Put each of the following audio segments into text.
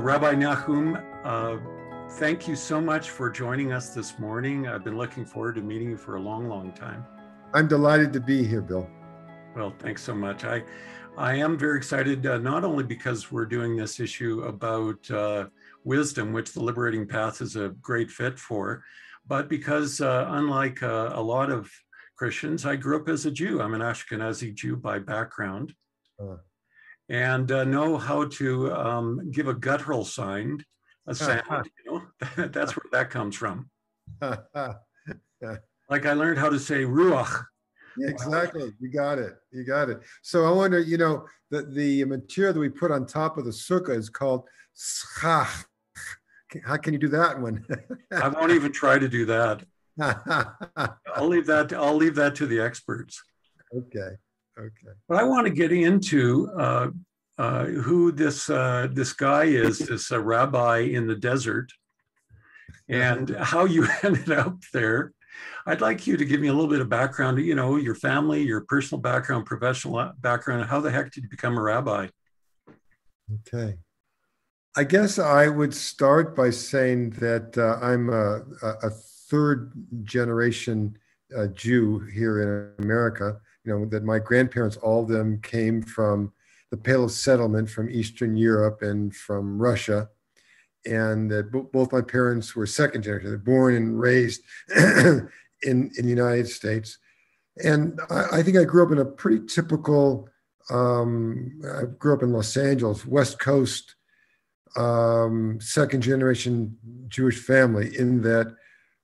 Rabbi Nahum, thank you so much for joining us this morning. I've been looking forward to meeting you for a long, long time. I'm delighted to be here, Bill. Well, thanks so much. I am very excited, not only because we're doing this issue about wisdom, which the Liberating Path is a great fit for, but because unlike a lot of Christians, I grew up as a Jew. I'm an Ashkenazi Jew by background. And know how to give a guttural sound, sound, that's where that comes from. Like I learned how to say ruach. Yeah, exactly. You got it. You got it. So I wonder, the material that we put on top of the sukkah is called schach. How can you do that one? I won't even try to do that. I'll leave that to the experts. Okay. But I want to get into who this guy is, this rabbi in the desert, and how you ended up there. I'd like you to give me a little bit of background, your family, your personal background, professional background. How the heck did you become a rabbi? Okay. I guess I would start by saying that I'm a third generation Jew here in America. That my grandparents, all of them came from the Pale of Settlement from Eastern Europe and from Russia. And that both my parents were second generation. They're born and raised in the United States. And I think I grew up in a pretty typical, I grew up in Los Angeles, West Coast, second generation Jewish family, in that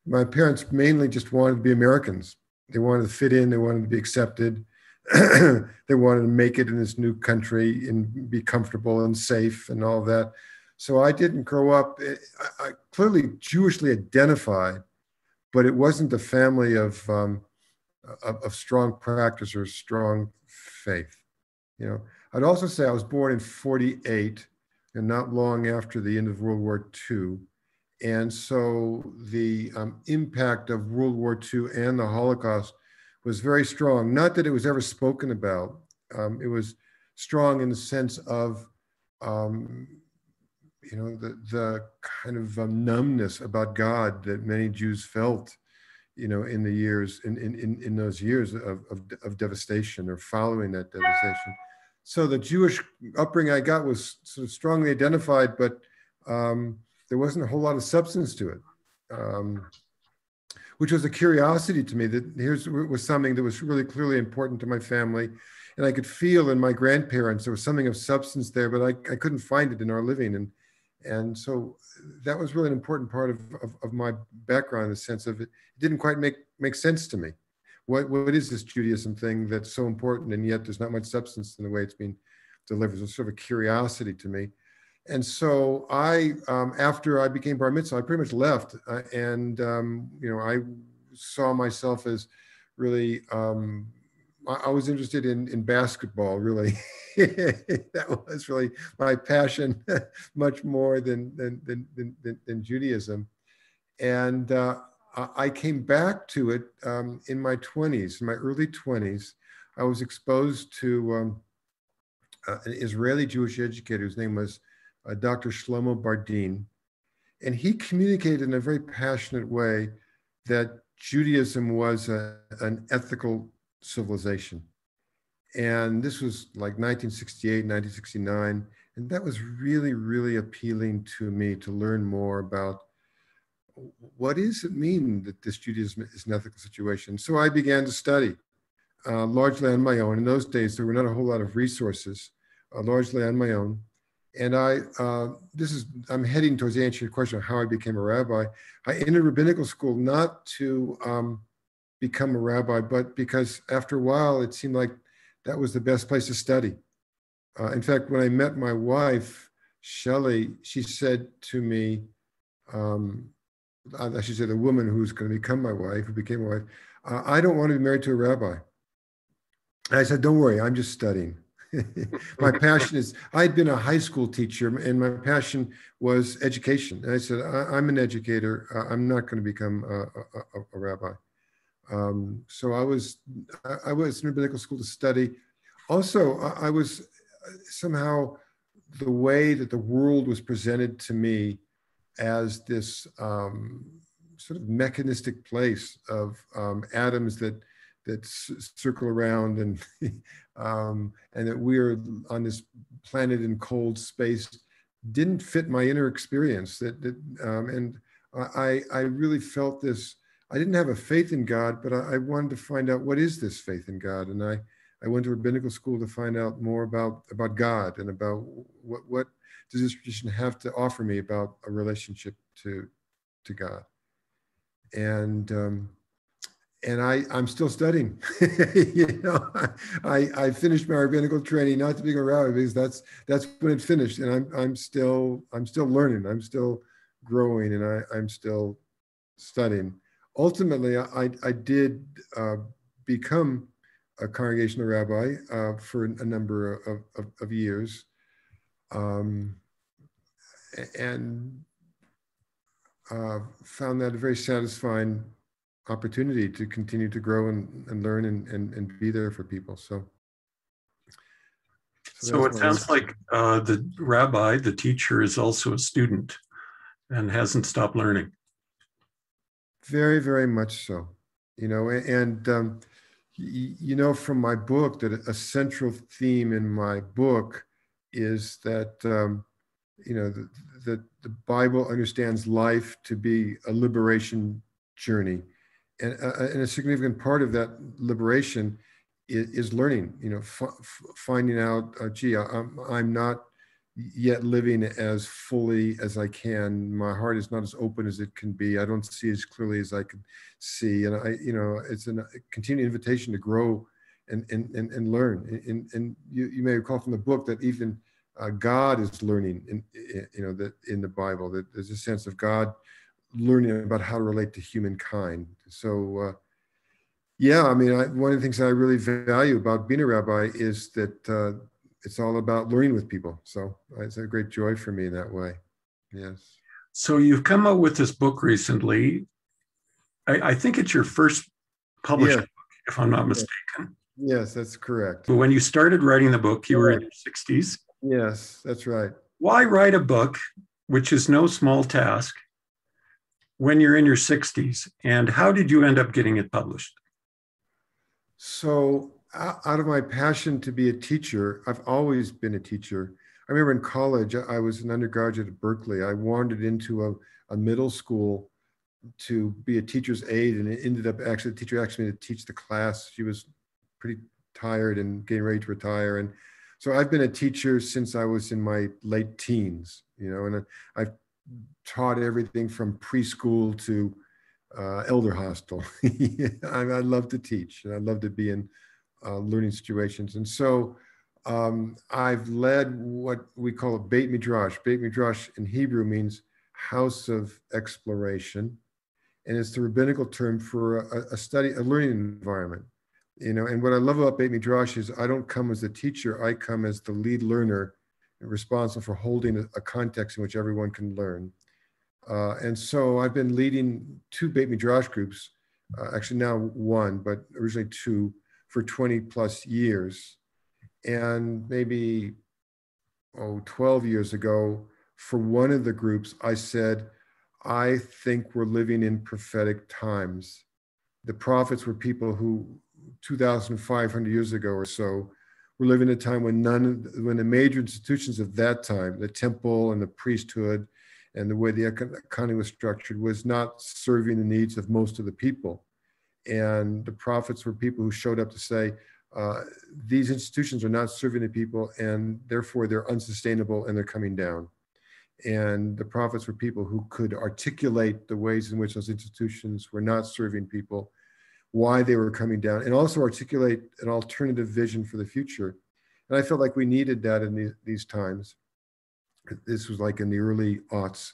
my parents mainly just wanted to be Americans. They wanted to fit in, they wanted to be accepted. They wanted to make it in this new country and be comfortable and safe and all that. So I didn't grow up, I clearly Jewishly identified, but it wasn't a family of strong practice or strong faith. I'd also say I was born in 1948, and not long after the end of World War II. And so the impact of World War II and the Holocaust was very strong. Not that it was ever spoken about. It was strong in the sense of, the kind of numbness about God that many Jews felt, in the years, in those years of devastation or following that devastation. So the Jewish upbringing I got was sort of strongly identified, but there wasn't a whole lot of substance to it, which was a curiosity to me that was something that was really clearly important to my family. And I could feel in my grandparents, there was something of substance there, but I couldn't find it in our living. And so that was really an important part of my background, in the sense of it didn't quite make sense to me. What is this Judaism thing that's so important, and yet there's not much substance in the way it's being delivered? It was sort of a curiosity to me. And so I, after I became bar mitzvah, I pretty much left. I saw myself as really, I was interested in basketball, really. That was really my passion, much more than Judaism. And I came back to it in my 20s, in my early 20s. I was exposed to an Israeli Jewish educator whose name was Dr. Shlomo Bardin. And he communicated in a very passionate way that Judaism was an ethical civilization. And this was like 1968, 1969. And that was really, really appealing to me, to learn more about what does it mean that this Judaism is an ethical situation. So I began to study, largely on my own. In those days, there were not a whole lot of resources, largely on my own. And I'm heading towards the answer to your question of how I became a rabbi. I entered rabbinical school not to become a rabbi, but because after a while, it seemed like that was the best place to study. In fact, when I met my wife, Shelley, she said to me, she said, the woman who's going to become my wife, who became my wife, I don't want to be married to a rabbi. And I said, don't worry, I'm just studying. My passion is, I'd been a high school teacher, and my passion was education. And I said, I'm an educator. I'm not going to become a rabbi. So I was in rabbinical school to study. Also, I was somehow the way that the world was presented to me as this sort of mechanistic place of atoms that circle around and that we're on this planet in cold space didn't fit my inner experience. And I really felt this. I didn't have a faith in God, but I wanted to find out, what is this faith in God? And I went to rabbinical school to find out more about God and about what does this tradition have to offer me about a relationship to God. And I'm still studying. I finished my rabbinical training not to be a rabbi, because that's when it finished, and I'm still learning. I'm still growing, and I'm still studying. Ultimately, I did become a congregational rabbi for a number of years, and found that a very satisfying opportunity to continue to grow and learn and be there for people. So it sounds like the rabbi, the teacher, is also a student and hasn't stopped learning. Very, very much so. From my book, that a central theme in my book is that that the Bible understands life to be a liberation journey. And a significant part of that liberation is learning, finding out, gee, I'm not yet living as fully as I can. My heart is not as open as it can be. I don't see as clearly as I can see. And it's a continued invitation to grow and learn. And you may recall from the book that even God is learning that in the Bible, that there's a sense of God learning about how to relate to humankind. So, one of the things that I really value about being a rabbi is that it's all about learning with people. So it's a great joy for me in that way. Yes. So you've come out with this book recently. I think it's your first published book, if I'm not mistaken. Yes, that's correct. But when you started writing the book, you were in your 60s. Yes, that's right. Why write a book, which is no small task, when you're in your 60s? And how did you end up getting it published? So out of my passion to be a teacher, I've always been a teacher. I remember in college, I was an undergraduate at Berkeley. I wandered into a middle school to be a teacher's aide, and it ended up the teacher asked me to teach the class. She was pretty tired and getting ready to retire. And so I've been a teacher since I was in my late teens, and I've taught everything from preschool to elder hostel. I love to teach, and I love to be in learning situations. And so I've led what we call a Beit Midrash. Beit Midrash in Hebrew means house of exploration, and it's the rabbinical term for a learning environment. And what I love about Beit Midrash is I don't come as a teacher, I come as the lead learner, responsible for holding a context in which everyone can learn. And so I've been leading 2 Beit Midrash groups, actually now 1, but originally 2, for 20 plus years. And maybe 12 years ago, for one of the groups, I said, I think we're living in prophetic times. The prophets were people who 2,500 years ago or so were living in a time when when the major institutions of that time, the temple and the priesthood and the way the economy was structured, was not serving the needs of most of the people. And the prophets were people who showed up to say, these institutions are not serving the people, and therefore they're unsustainable and they're coming down. And the prophets were people who could articulate the ways in which those institutions were not serving people, why they were coming down, and also articulate an alternative vision for the future. And I felt like we needed that in these times. This was like in the early aughts,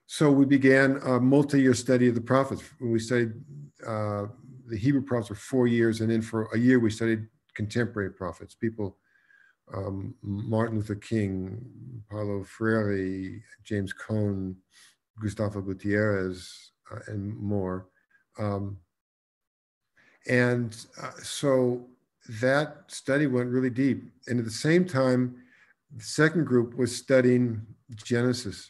so we began a multi-year study of the prophets. We studied the Hebrew prophets for 4 years, and then for a year we studied contemporary prophets, people, Martin Luther King, Paulo Freire, James Cone, Gustavo Gutierrez, and more. So that study went really deep. And at the same time, the second group was studying Genesis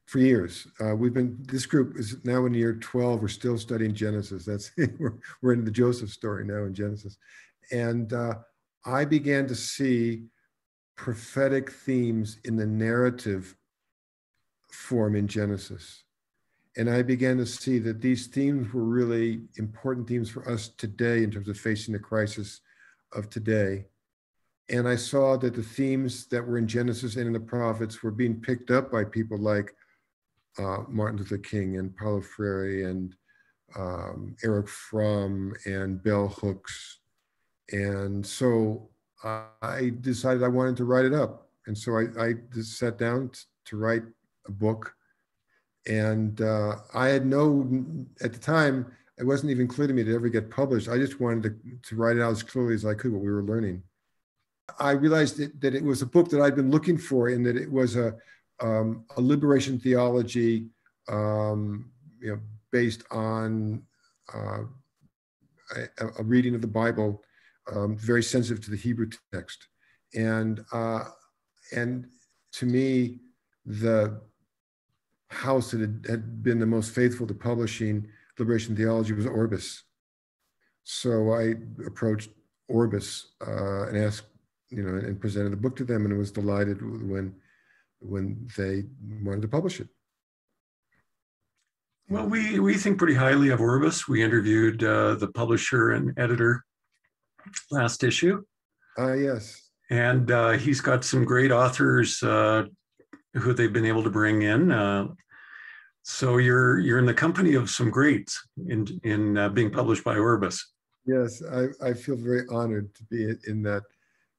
for years. This group is now in year 12. We're still studying Genesis. We're into the Joseph story now in Genesis. And I began to see prophetic themes in the narrative form in Genesis. And I began to see that these themes were really important themes for us today in terms of facing the crisis of today. And I saw that the themes that were in Genesis and in the prophets were being picked up by people like Martin Luther King and Paulo Freire and Erich Fromm and bell hooks. And so I decided I wanted to write it up. And so I just sat down to write a book. And I had at the time, it wasn't even clear to me to ever get published. I just wanted to write it out as clearly as I could what we were learning. I realized that it was a book that I'd been looking for, and that it was a liberation theology, based on a reading of the Bible, very sensitive to the Hebrew text. And to me, the house that had been the most faithful to publishing liberation theology was Orbis. So I approached Orbis and asked, and presented the book to them, and was delighted when they wanted to publish it. Well, we think pretty highly of Orbis. We interviewed the publisher and editor last issue. Yes. And he's got some great authors who they've been able to bring in. So you're in the company of some greats in being published by Orbis. Yes, I feel very honored to be in that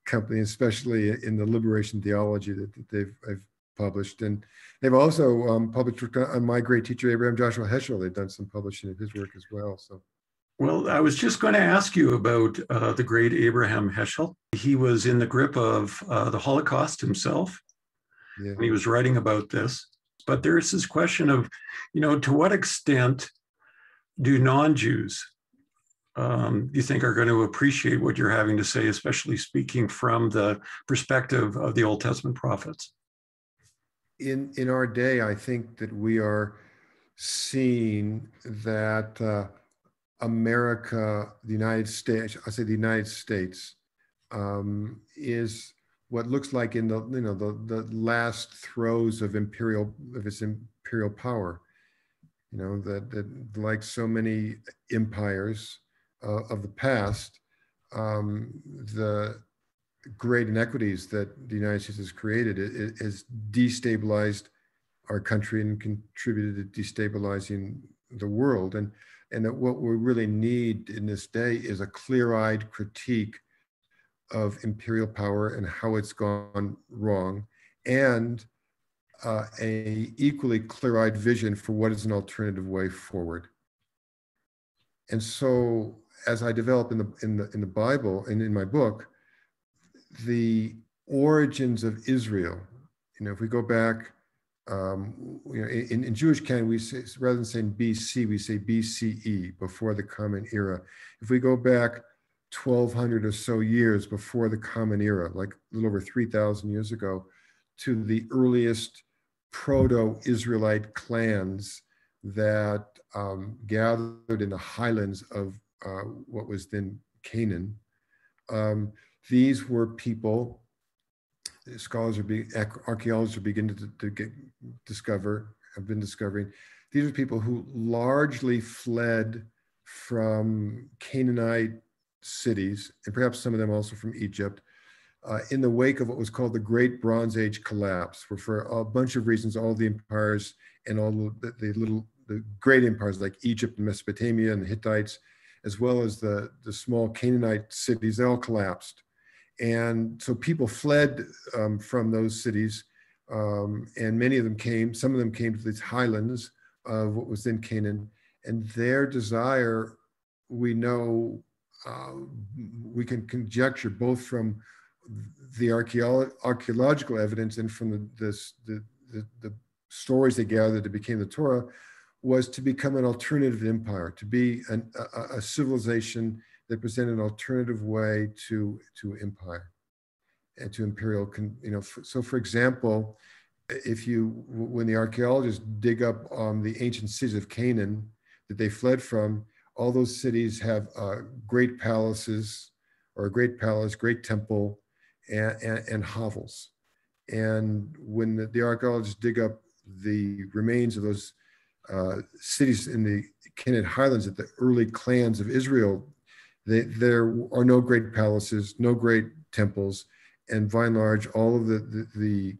company, especially in the liberation theology that I've published. And they've also published on my great teacher, Abraham Joshua Heschel. They've done some publishing of his work as well. So, well, I was just going to ask you about the great Abraham Heschel. He was in the grip of the Holocaust himself. Yeah. When he was writing about this. But there's this question of, to what extent do non-Jews, you think, are going to appreciate what you're having to say, especially speaking from the perspective of the Old Testament prophets? In our day, I think that we are seeing that America, the United States, I say the United States, is what looks like in the last throes of its imperial power. That like so many empires of the past, the great inequities that the United States has created, it has destabilized our country and contributed to destabilizing the world. And that what we really need in this day is a clear-eyed critique of imperial power and how it's gone wrong, and a equally clear-eyed vision for what is an alternative way forward. And so, as I develop in the Bible and in my book, the origins of Israel. If we go back, in Jewish canon, we say, rather than saying BC, we say BCE, before the Common Era. If we go back 1,200 or so years before the Common Era, like a little over 3,000 years ago, to the earliest proto-Israelite clans that gathered in the highlands of what was then Canaan. These were people, archaeologists are beginning to have been discovering, these are people who largely fled from Canaanite cities, and perhaps some of them also from Egypt, in the wake of what was called the Great Bronze Age collapse, where for a bunch of reasons, all the empires and all the great empires like Egypt and Mesopotamia and the Hittites, as well as the small Canaanite cities, they all collapsed. And so people fled from those cities, and some of them came to these highlands of what was then Canaan, and their desire, we know, we can conjecture both from the archaeological evidence and from the stories they gathered that became the Torah, was to become an alternative empire, to be a civilization that presented an alternative way to empire and to imperial, so for example, when the archaeologists dig up the ancient cities of Canaan that they fled from, all those cities have great palaces, or a great palace, great temple, and hovels. And when the archaeologists dig up the remains of those cities in the Canaanite highlands at the early clans of Israel, there are no great palaces, no great temples, and by and large, all of the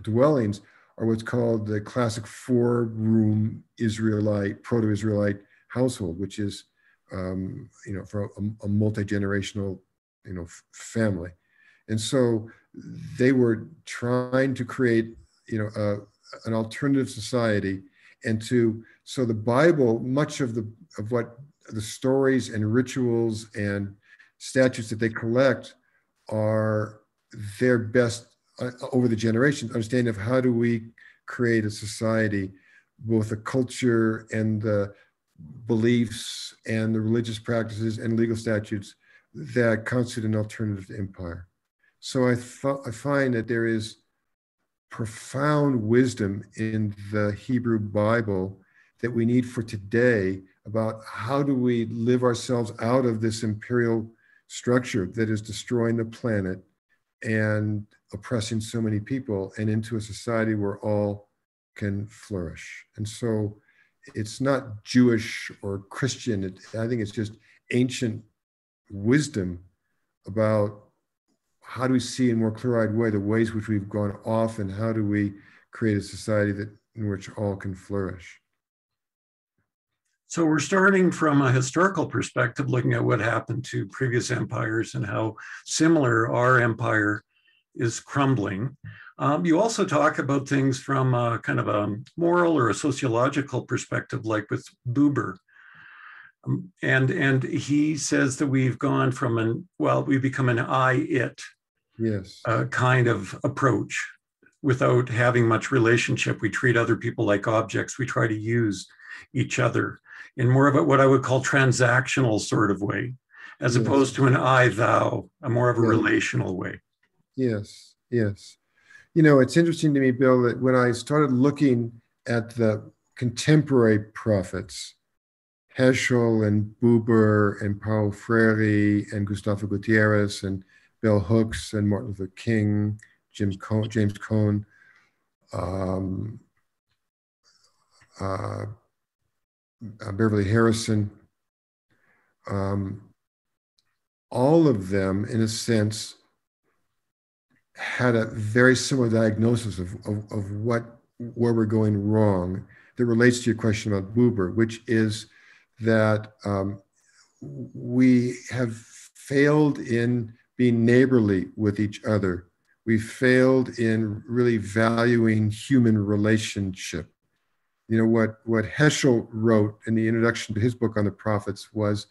dwellings are what's called the classic 4-room Israelite, proto-Israelite household, which is, for a multi-generational, family. And so they were trying to create, an alternative society, and so the Bible, much of what the stories and rituals and statutes that they collect are their best over the generations understanding of how do we create a society, both the culture and the beliefs and the religious practices and legal statutes that constitute an alternative to empire. So I find that there is profound wisdom in the Hebrew Bible that we need for today about how do we live ourselves out of this imperial structure that is destroying the planet and oppressing so many people, and into a society where all can flourish. And so it's not Jewish or Christian. I think it's just ancient wisdom about how do we see in a more clear-eyed way the ways which we've gone off, and how do we create a society in which all can flourish. So we're starting from a historical perspective, looking at what happened to previous empires and how similar our empire is crumbling. You also talk about things from a kind of a moral or a sociological perspective, like with Buber. And he says that we've gone from we've become an I-it yes. Kind of approach without having much relationship. We treat other people like objects. We try to use each other in more of what I would call transactional sort of way, as yes. opposed to an I-thou, a more of a relational way. Yes, yes. It's interesting to me, Bill, that when I started looking at the contemporary prophets, Heschel and Buber and Paulo Freire and Gustavo Gutierrez and Bell Hooks and Martin Luther King, James Cone, Beverly Harrison, all of them, in a sense, had a very similar diagnosis of where we're going wrong that relates to your question about Buber, which is that we have failed in being neighborly with each other. We failed in really valuing human relationship. What Heschel wrote in the introduction to his book on the prophets was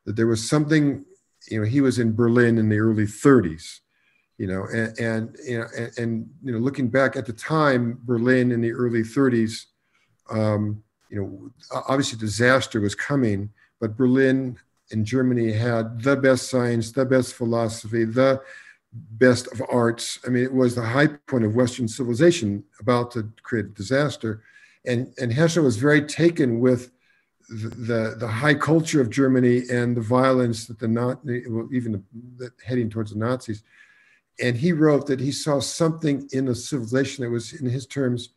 that there was something, he was in Berlin in the early 30s, and looking back at the time, Berlin in the early 30s, obviously disaster was coming, but Berlin and Germany had the best science, the best philosophy, the best of arts. I mean, it was the high point of Western civilization about to create a disaster. And Heschel was very taken with the high culture of Germany and the violence that heading towards the Nazis. And he wrote that he saw something in the civilization that was, in his terms,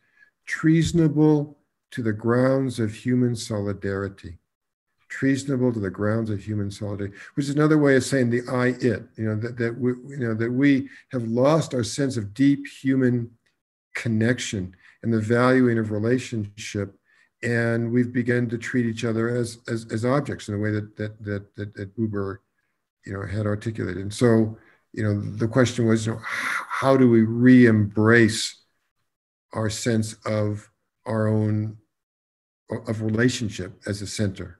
treasonable to the grounds of human solidarity. Treasonable to the grounds of human solidarity, which is another way of saying the I-it. That we have lost our sense of deep human connection and the valuing of relationship, and we've begun to treat each other as objects in a way that Buber, had articulated. And so, the question was, how do we re-embrace our sense of our own of relationship as a center,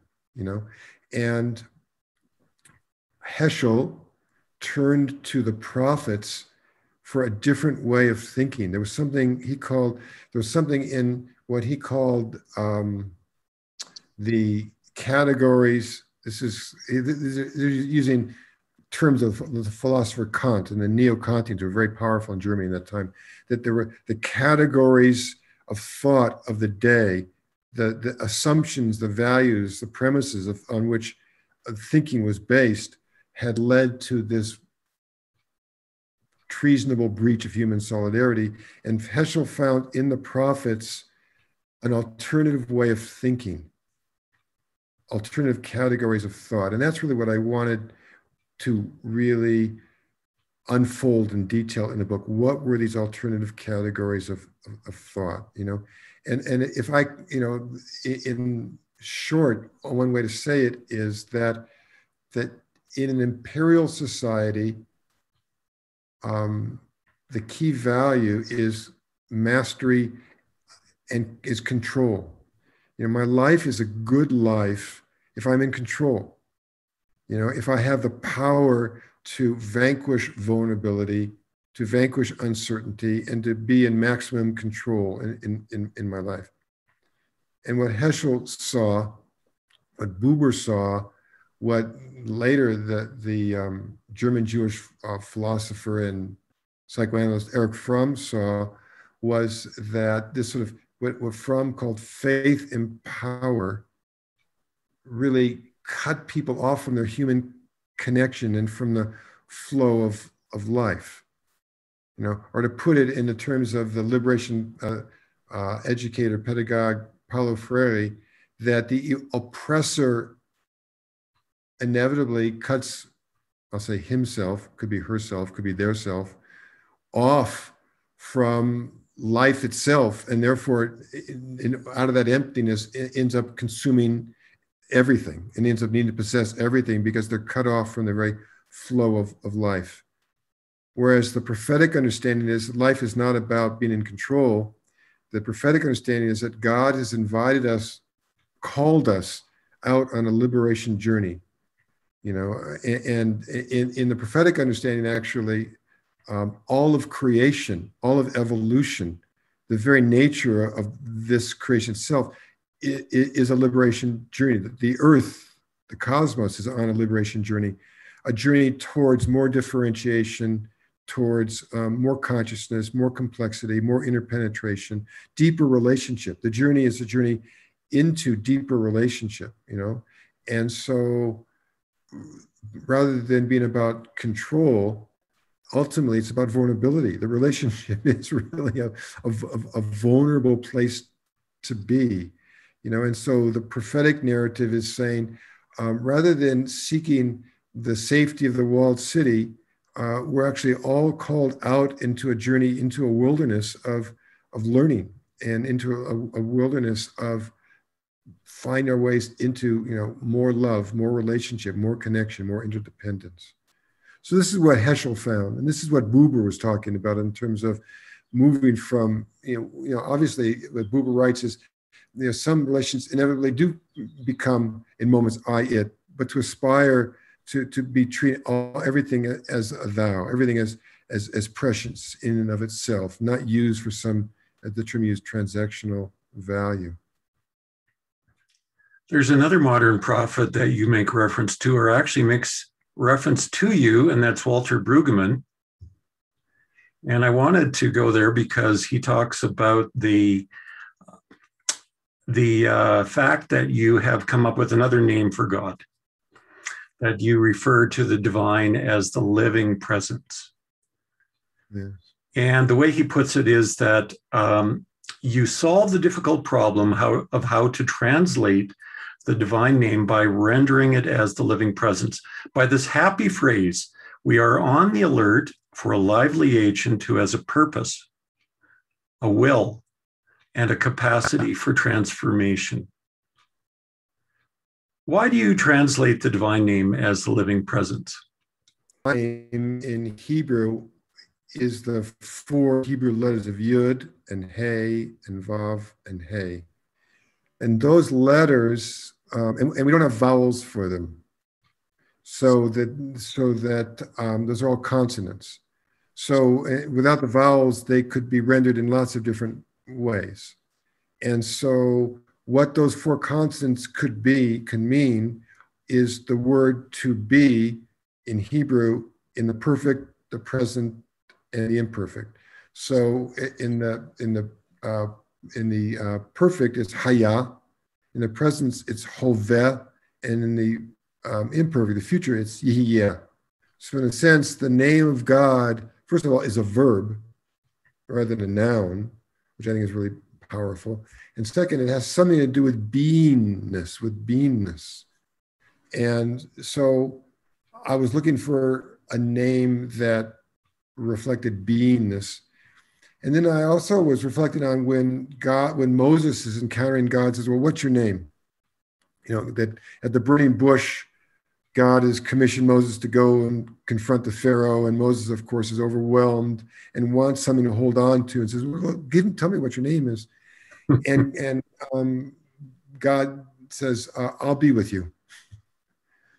And Heschel turned to the prophets for a different way of thinking. There was something in what he called the categories. They're using terms of the philosopher Kant, and the neo-Kantians were very powerful in Germany at that time, that there were the categories of thought of the day, the assumptions, the values, the premises on which thinking was based had led to this treasonable breach of human solidarity. And Heschel found in the prophets an alternative way of thinking, alternative categories of thought. And that's really what I wanted to really unfold in detail in the book. What were these alternative categories of thought, And if I, in short, one way to say it is that in an imperial society, the key value is mastery and is control. My life is a good life if I'm in control. If I have the power to vanquish vulnerability, to vanquish uncertainty, and to be in maximum control in my life. And what Heschel saw, what Buber saw, what later the German Jewish philosopher and psychoanalyst Erich Fromm saw, was that this sort of what Fromm called faith in power really cut people off from their human connection and from the flow of life, or to put it in the terms of the liberation educator, pedagogue Paulo Freire, that the oppressor inevitably cuts, I'll say himself, could be herself, could be their self, off from life itself, and therefore out of that emptiness it ends up consuming everything and ends up needing to possess everything because they're cut off from the very flow of life. Whereas the prophetic understanding is that life is not about being in control. The prophetic understanding is that God has invited us, called us out on a liberation journey, and in the prophetic understanding, actually, all of creation, all of evolution, the very nature of this creation itself is a liberation journey. The earth, the cosmos, is on a liberation journey, a journey towards more differentiation, towards more consciousness, more complexity, more interpenetration, deeper relationship. The journey is a journey into deeper relationship, And so rather than being about control, ultimately it's about vulnerability. The relationship is really a vulnerable place to be, And so the prophetic narrative is saying, rather than seeking the safety of the walled city, we're actually all called out into a journey, into a wilderness of learning, and into a wilderness of find our ways into, more love, more relationship, more connection, more interdependence. So this is what Heschel found, and this is what Buber was talking about in terms of moving from, obviously what Buber writes is, some relations inevitably do become in moments I, it, but to aspire to be treating everything as a thou, everything as precious in and of itself, not used for some, the term used, transactional value. There's another modern prophet that you make reference to, or actually makes reference to you, and that's Walter Brueggemann. And I wanted to go there because he talks about the fact that you have come up with another name for God, that you refer to the divine as the living presence. Yes. And the way he puts it is that you solve the difficult problem of how to translate the divine name by rendering it as the living presence. By this happy phrase, we are on the alert for a lively agent who has a purpose, a will, and a capacity for transformation. Why do you translate the divine name as the living presence? In Hebrew is the 4 Hebrew letters of Yud and Hey and Vav and Hey. And those letters, and we don't have vowels for them. So that those are all consonants. So without the vowels, they could be rendered in lots of different ways. And so what those four consonants can mean is the word to be in Hebrew in the perfect, the present, and the imperfect. So in the perfect, it's haya. In the present, it's hoveh, and in the imperfect, the future, it's yihiyeh. So in a sense, the name of God, first of all, is a verb rather than a noun, which I think is really powerful. And second, it has something to do with beingness, And so I was looking for a name that reflected beingness. And then I also was reflecting on when Moses is encountering God, says, well, what's your name? You know, that at the burning bush, God has commissioned Moses to go and confront the Pharaoh. And Moses, of course, is overwhelmed and wants something to hold on to and says, well, tell me what your name is. And God says, I'll be with you.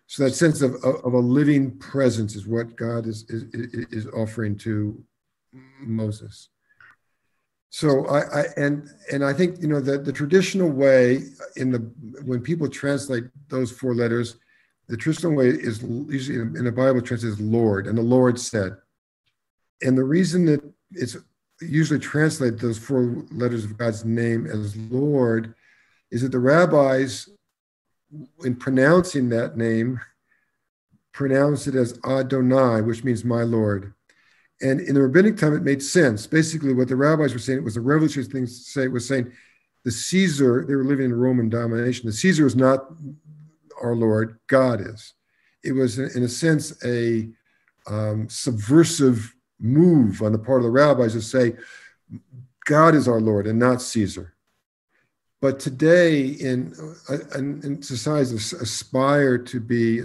So that sense of a living presence is what God is offering to Moses. So I think, you know, that the traditional way when people translate those four letters, the traditional way is usually in the Bible translates Lord, and the Lord said. And the reason that it's usually translated those four letters of God's name as Lord is that the rabbis, in pronouncing that name, pronounce it as Adonai, which means my Lord. And in the rabbinic time, it made sense. Basically, what the rabbis were saying, it was a revolutionary thing to say, was saying the Caesar, they were living in Roman domination. The Caesar is not our Lord, God is. It was, in a sense, a subversive move on the part of the rabbis to say, God is our Lord and not Caesar. But today, in societies aspire to be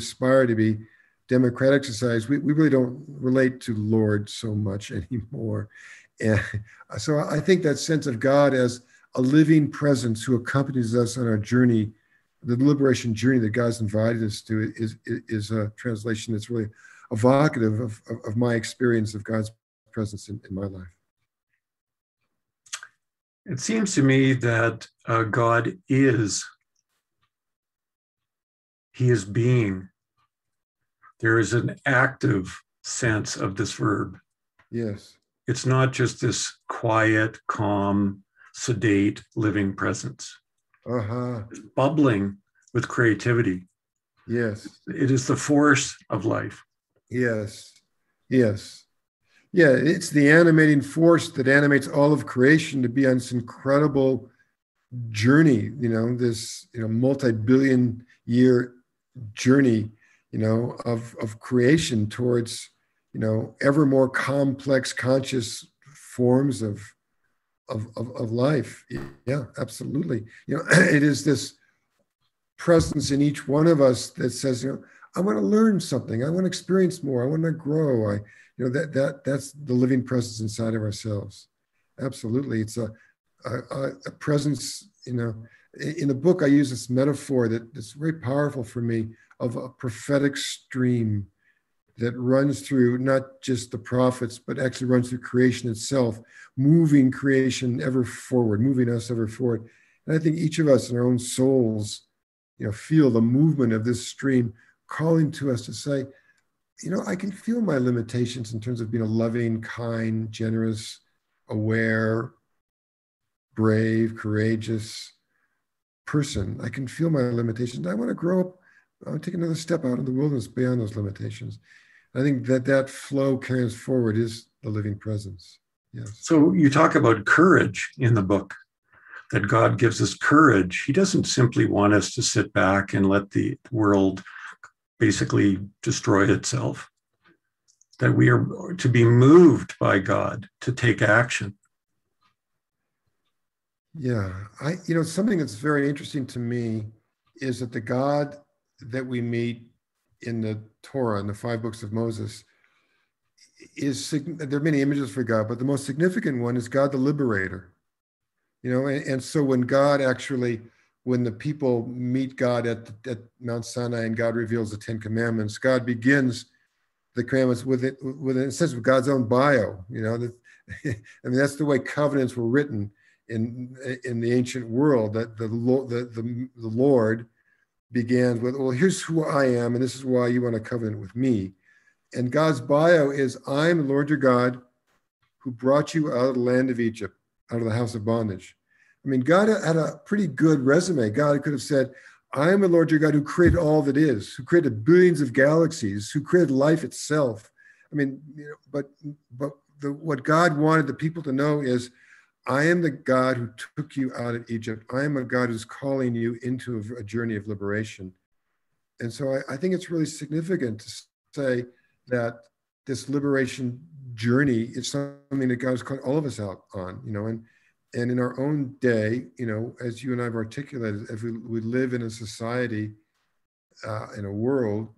democratic societies, we really don't relate to Lord so much anymore. And so I think that sense of God as a living presence who accompanies us on our journey, the liberation journey that God's invited us to, is a translation that's really evocative of my experience of God's presence in my life. It seems to me that God is. He is being. There is an active sense of this verb. Yes. It's not just this quiet, calm, sedate, living presence. Uh-huh. It's bubbling with creativity. Yes. It is the force of life. Yes. Yes. Yeah, it's the animating force that animates all of creation to be on this incredible journey, this, multi-billion year journey, of creation towards, ever more complex conscious forms of life. Yeah, absolutely. It is this presence in each one of us that says, I want to learn something. I want to experience more. I want to grow. That's the living presence inside of ourselves. Absolutely. It's a presence, in the book, I use this metaphor that's very powerful for me of a prophetic stream that runs through not just the prophets, but actually runs through creation itself, moving creation ever forward, moving us ever forward. And I think each of us in our own souls, feel the movement of this stream calling to us to say, I can feel my limitations in terms of being a loving, kind, generous, aware, brave, courageous person. I can feel my limitations. I want to grow up. I want to take another step out in the wilderness beyond those limitations. I think that flow carries forward is the living presence. Yes. So you talk about courage in the book, that God gives us courage. He doesn't simply want us to sit back and let the world basically destroy itself, that we are to be moved by God to take action. Yeah, something that's very interesting to me is that the God that we meet in the Torah, in the 5 books of Moses, there are many images for God, but the most significant one is God the liberator. And so when the people meet God at Mount Sinai and God reveals the 10 Commandments, God begins the commandments within a sense of God's own bio. I mean, that's the way covenants were written in the ancient world. That the Lord began with, well, here's who I am, and this is why you want a covenant with me. And God's bio is, I'm the Lord your God who brought you out of the land of Egypt, out of the house of bondage. I mean, God had a pretty good resume. God could have said, I am the Lord your God who created all that is, who created billions of galaxies, who created life itself. I mean, but what God wanted the people to know is, I am the God who took you out of Egypt. I am a God who's calling you into a journey of liberation. And so I think it's really significant to say that this liberation journey is something that God's called all of us out on, and in our own day, as you and I have articulated, if we live in a society, in a world,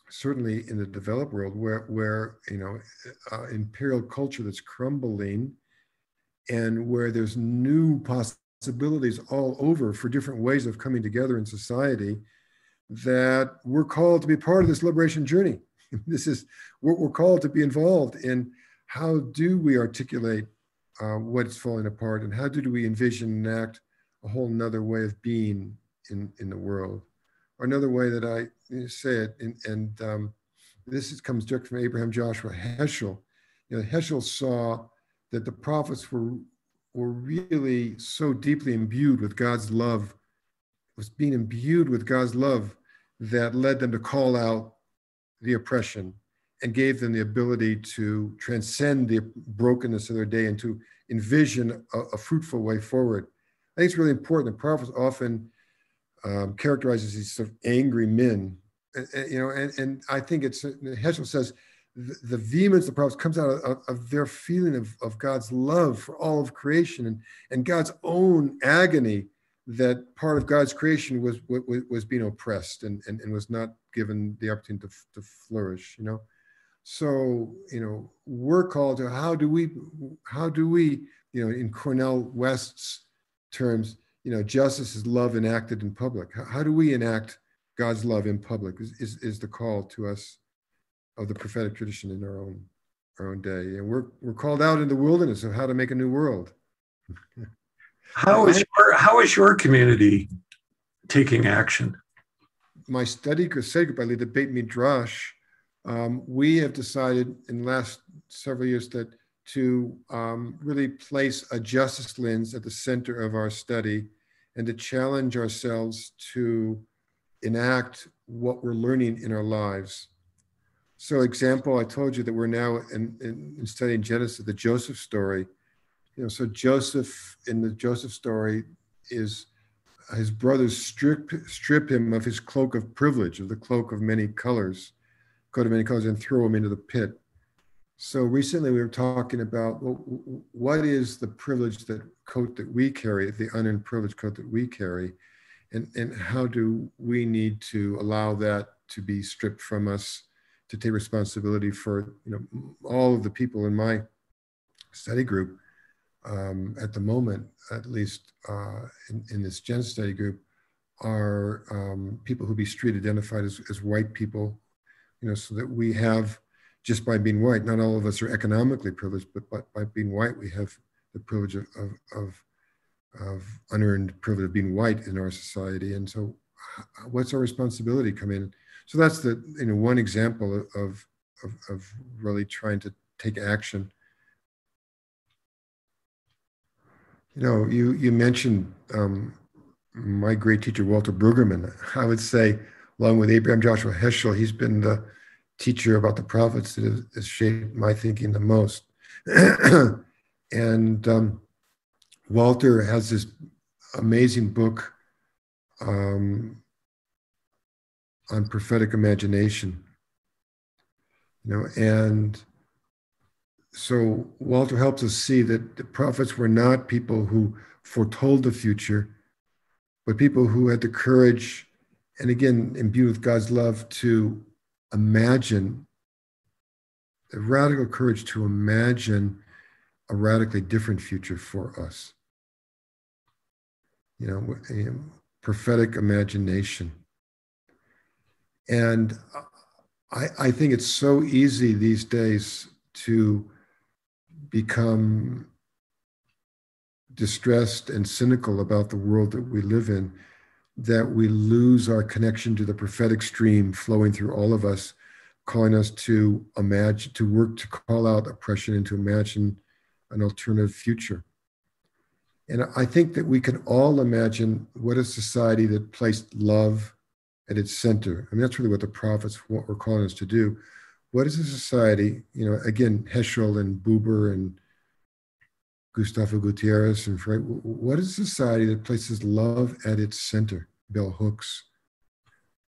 certainly in the developed world, where imperial culture that's crumbling, and where there's new possibilities all over for different ways of coming together in society, that we're called to be part of this liberation journey. This is what we're called to be involved in. How do we articulate what's falling apart, and how do we envision and act a whole nother way of being in the world? Or another way that I say it, and this comes direct from Abraham Joshua Heschel. Heschel saw that the prophets were really so deeply imbued with God's love, was being imbued with God's love, that led them to call out the oppression and gave them the ability to transcend the brokenness of their day and to envision a fruitful way forward. I think it's really important. The prophets often characterizes these sort of angry men, and I think Heschel says, the vehemence of the prophets comes out of their feeling of God's love for all of creation, and God's own agony that part of God's creation was being oppressed and was not given the opportunity to flourish. So we're called to, how do we in Cornel West's terms, justice is love enacted in public. How do we enact God's love in public is the call to us of the prophetic tradition in our own day. And we're called out in the wilderness of how to make a new world. How is your community taking action? My study group, I lead the Beit Midrash. We have decided in the last several years to really place a justice lens at the center of our study, and to challenge ourselves to enact what we're learning in our lives. So, example, I told you that we're now in studying Genesis, the Joseph story. So Joseph, in the Joseph story, is his brothers strip him of his cloak of privilege, of the cloak of many colors, coat of many colors, and throw him into the pit. So recently we were talking about, well, what is the privilege, that coat that we carry, the unearned privilege coat that we carry, and how do we need to allow that to be stripped from us, to take responsibility for all of the people in my study group at the moment, at least in this Gen study group, are people who be street identified as white people, so that we have, just by being white, not all of us are economically privileged, but by being white, we have the privilege of unearned privilege of being white in our society. And so what's our responsibility come in? So that's the one example of really trying to take action. You mentioned my great teacher, Walter Brueggemann. I would say, along with Abraham Joshua Heschel, he's been the teacher about the prophets that has shaped my thinking the most. And Walter has this amazing book on prophetic imagination, and so Walter helps us see that the prophets were not people who foretold the future, but people who had the courage, and again, imbued with God's love, to imagine, the radical courage to imagine a radically different future for us. Prophetic imagination. And I think it's so easy these days to become distressed and cynical about the world that we live in, that we lose our connection to the prophetic stream flowing through all of us, calling us to imagine, to work to call out oppression and to imagine an alternative future. And I think that we can all imagine what a society that placed love at its center. I mean, that's really what the prophets were calling us to do. What is a society, again, Heschel and Buber and Gustavo Gutierrez and Freud, what is a society that places love at its center? Bell Hooks.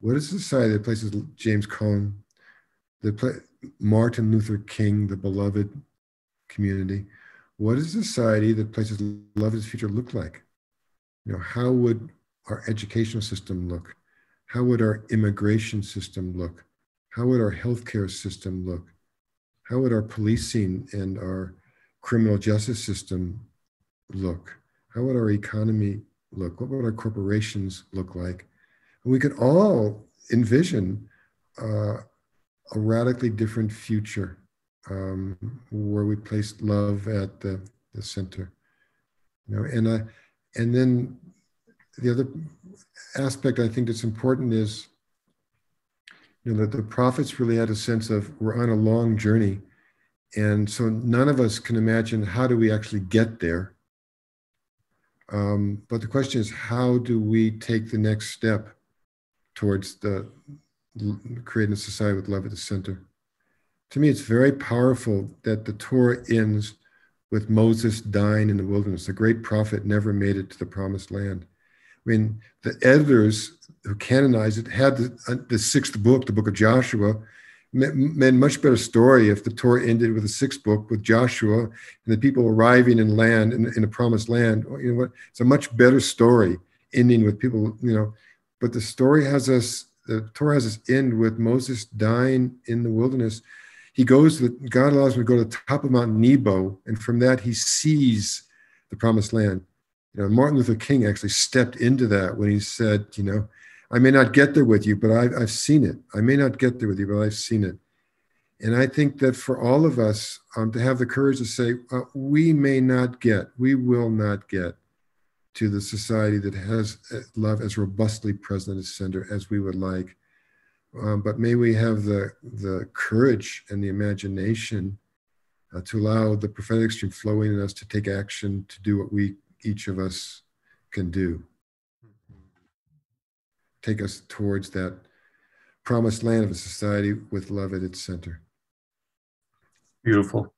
What is a society that places James Cone, Martin Luther King, the beloved community? What is a society that places love at its future look like? How would our educational system look? How would our immigration system look? How would our healthcare system look? How would our policing and our criminal justice system look? How would our economy look? What would our corporations look like? And we could all envision a radically different future where we place love at the center. And then the other aspect I think that's important is that the prophets really had a sense of we're on a long journey. And so none of us can imagine how do we actually get there. But the question is, how do we take the next step towards creating a society with love at the center? To me, it's very powerful that the Torah ends with Moses dying in the wilderness. The great prophet never made it to the promised land. I mean, the editors who canonized it had the sixth book, the book of Joshua, made a much better story if the Torah ended with the sixth book with Joshua and the people arriving in land, in the promised land. You know what? It's a much better story ending with people, but the Torah has us end with Moses dying in the wilderness. God allows him to go to the top of Mount Nebo, and from that he sees the promised land. Martin Luther King actually stepped into that when he said, I may not get there with you, but I've seen it. I may not get there with you, but I've seen it. And I think that for all of us to have the courage to say, we will not get to the society that has love as robustly present at its center as we would like. But may we have the courage and the imagination to allow the prophetic stream flowing in us to take action, to do what each of us can do. Take us towards that promised land of a society with love at its center. Beautiful,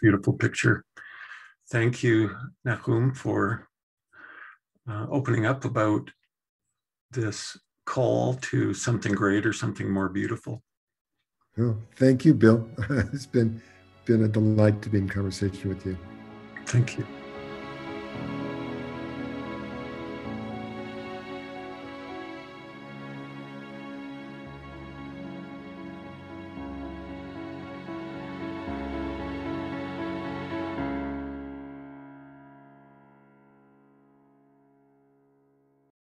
beautiful picture. Thank you, Nahum, for opening up about this call to something greater, something more beautiful. Oh, thank you, Bill. It's been a delight to be in conversation with you. Thank you.